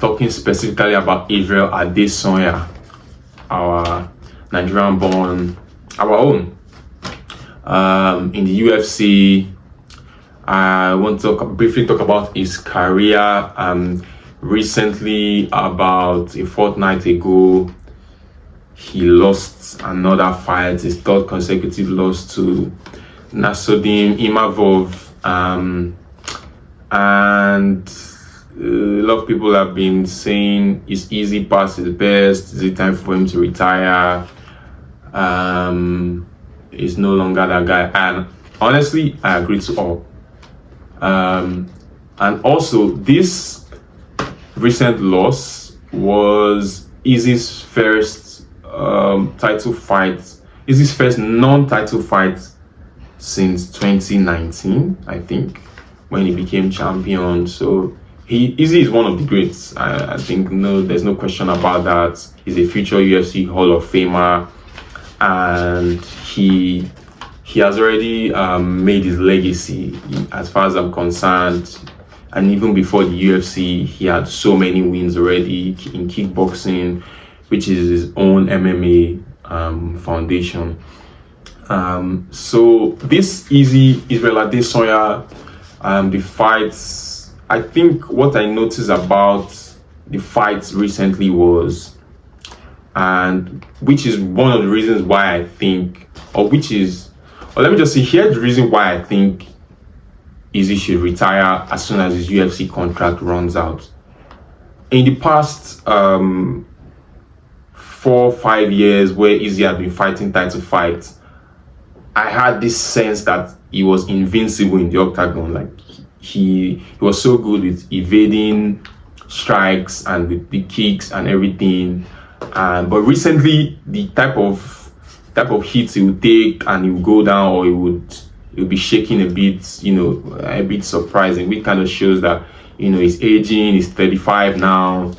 talking specifically about Israel Adesanya, our Nigerian born, our own. In the UFC, I want to briefly talk about his career. Recently, about a fortnight ago, he lost another fight, his third consecutive loss to Nassourdine Imavov. And a lot of people have been saying it's easy past his best. Is it time for him to retire? He's no longer that guy. And honestly, I agree to all. And also, this recent loss was Izzy's first title fight. Izzy's first non-title fight since 2019, I think, when he became champion. So Izzy is one of the greats. I think there's no question about that. He's a future UFC Hall of Famer, and he has already made his legacy, as far as I'm concerned. And even before the UFC, he had so many wins already in kickboxing, which is his own MMA foundation. So this Israel Adesanya, the fights, I think what I noticed about the fights recently was, and which is one of the reasons why I think, or let me just say, here's the reason why I think Izzy should retire as soon as his UFC contract runs out. In the past 4-5 years where Izzy had been fighting title fights, I had this sense that he was invincible in the octagon. Like he was so good with evading strikes and with the kicks and everything. But recently, the type of hits he would take, and he would go down, or he would be shaking a bit, a bit surprising, which kind of shows that he's aging. He's 35 now,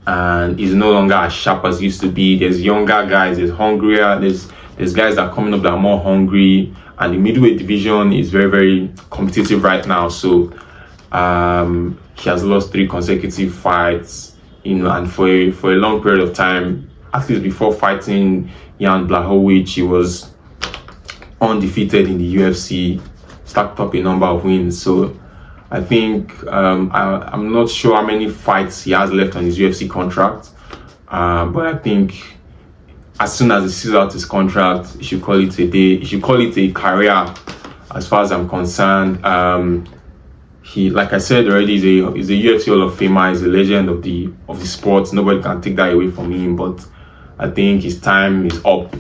and he's no longer as sharp as he used to be. There's younger guys, there's hungrier, there's guys that are coming up that are more hungry, and the middleweight division is very, very competitive right now. So he has lost 3 consecutive fights, and for a long period of time, at least before fighting Jan Blachowicz, he was undefeated in the UFC, stacked up a number of wins. So I think I'm not sure how many fights he has left on his UFC contract, but I think as soon as he sees out his contract, he should call it a day. He should call it a career, as far as I'm concerned. He, like I said already, is a UFC Hall of Famer. He's a legend of the sport. Nobody can take that away from him. But I think his time is up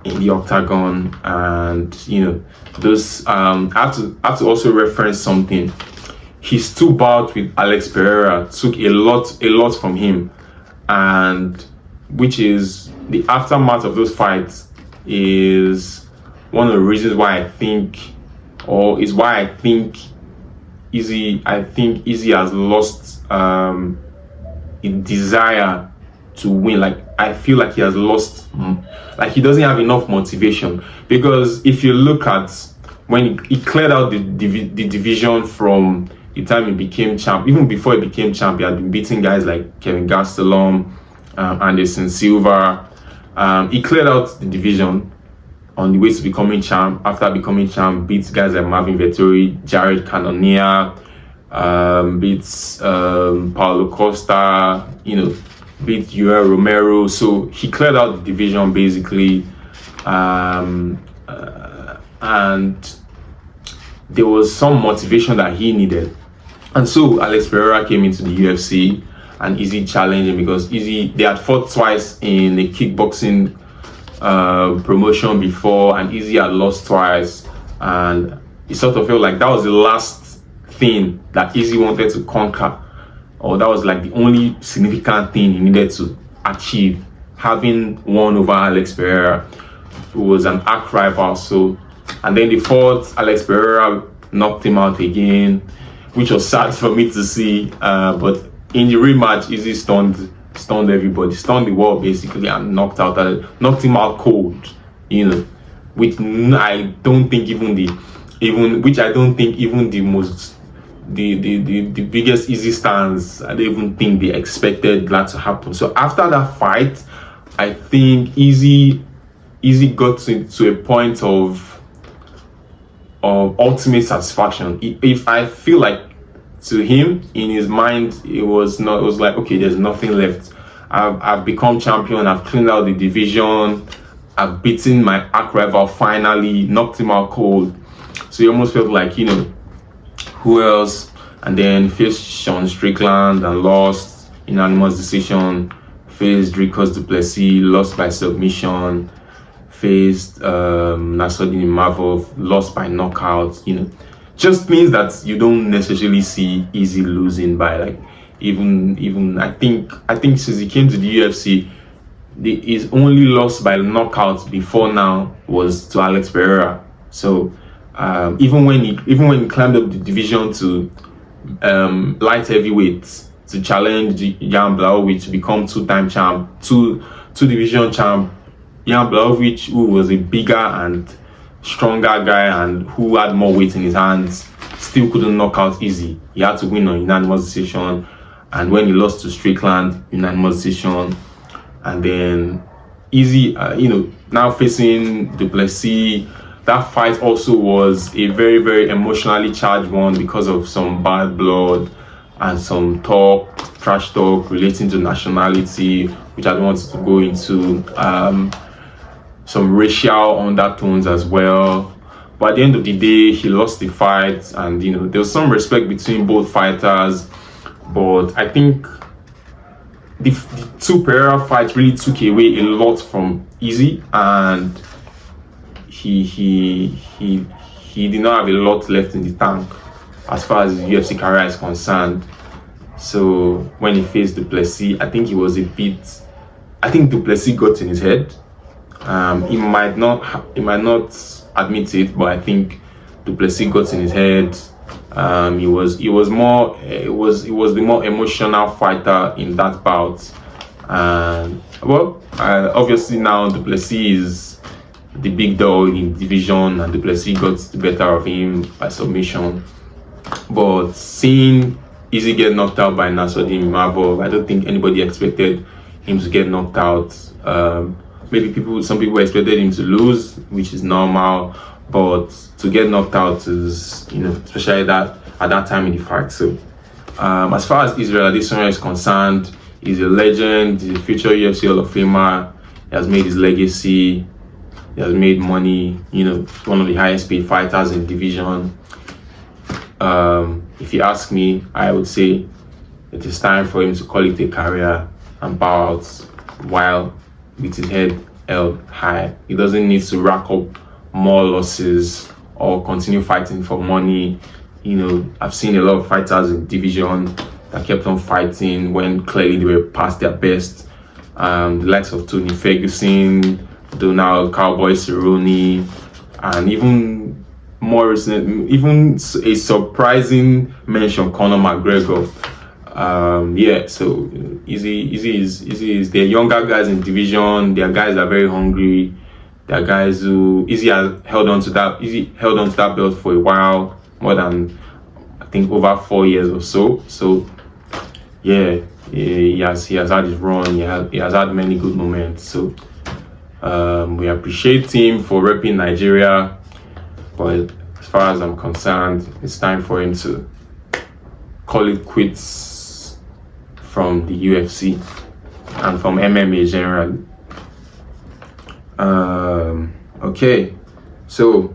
in the octagon. And those I have to also reference something. His 2 bouts with Alex Pereira took a lot from him, and which is the aftermath of those fights is one of the reasons why I think Izzy has lost a desire to win. Like, I feel like he has lost, like he doesn't have enough motivation, because if you look at when he cleared out the division from the time he became champ, even before he became champ, he had been beating guys like Kevin Gastelum, Anderson Silva. He cleared out the division on the way to becoming champ. After becoming champ, beats guys like Marvin Vettori, Jared Cannonier, beats Paulo Costa, beat Yoel Romero. So he cleared out the division basically, and there was some motivation that he needed. And so Alex Pereira came into the UFC, and Izzy challenged him, because they had fought twice in a kickboxing promotion before, and Izzy had lost twice, and he sort of felt like that was the last thing that Izzy wanted to conquer, or that was like the only significant thing he needed to achieve, having won over Alex Pereira, who was an arch rival. So, and then they fought. Alex Pereira knocked him out again, which was sad for me to see, but in the rematch, Izzy stunned everybody, stunned the world basically, and knocked him out cold, which I don't think even the most the biggest Easy stands, I don't even think they expected that to happen. So after that fight, I think Easy got to a point of ultimate satisfaction. If I feel like, to him, in his mind, it was like, okay, there's nothing left. I've become champion. I've cleaned out the division. I've beaten my arch rival finally, knocked him out cold. So he almost felt like, who else? And then faced Sean Strickland and lost, unanimous decision. Faced Dricus du Plessis, lost by submission. Faced Nassourdine Imavov, lost by knockout. Just means that you don't necessarily see Easy losing by, like, even I think since he came to the UFC, his only loss by knockout before now was to Alex Pereira. So even when he climbed up the division to light heavyweight to challenge Jan Blachowicz to become two-time champ, two division champ, Jan Blachowicz, who was a bigger and stronger guy and who had more weight in his hands, still couldn't knock out Easy. He had to win on unanimous decision, and when he lost to Strickland, unanimous decision. And then Easy, now facing du Plessis, that fight also was a very, very emotionally charged one because of some bad blood and some trash talk relating to nationality, which I don't want to go into. Some racial undertones as well. But at the end of the day, he lost the fight, and there was some respect between both fighters. But I think the two Pereira fights really took away a lot from Easy, and he did not have a lot left in the tank as far as his UFC career is concerned. So when he faced du Plessis, I think du Plessis got in his head. He might not admit it, but I think du Plessis got in his head. He was the more emotional fighter in that bout. Obviously now du Plessis is the big dog in the division, and du Plessis got the better of him by submission. But seeing Easy get knocked out by Nassourdine Imavov, I don't think anybody expected him to get knocked out. Maybe some people expected him to lose, which is normal, but to get knocked out is, especially at that time in the fight. So, as far as Israel Adesanya is concerned, he's a legend, he's a future UFC Hall of Famer. He has made his legacy, he has made money, one of the highest paid fighters in the division. If you ask me, I would say it is time for him to call it a career and bow out while with his head held high. He doesn't need to rack up more losses or continue fighting for money. I've seen a lot of fighters in division that kept on fighting when clearly they were past their best. The likes of Tony Ferguson, Donald Cowboy Cerrone, and even more recent, even a surprising mention, Conor McGregor. So Easy is they're younger guys in division. Their guys are very hungry. They're guys who Easy held on to that belt for a while, more than I think over 4 years or so. So he has had his run. He has had many good moments. So we appreciate him for repping Nigeria. But as far as I'm concerned, it's time for him to call it quits from the UFC and from MMA generally. Okay, so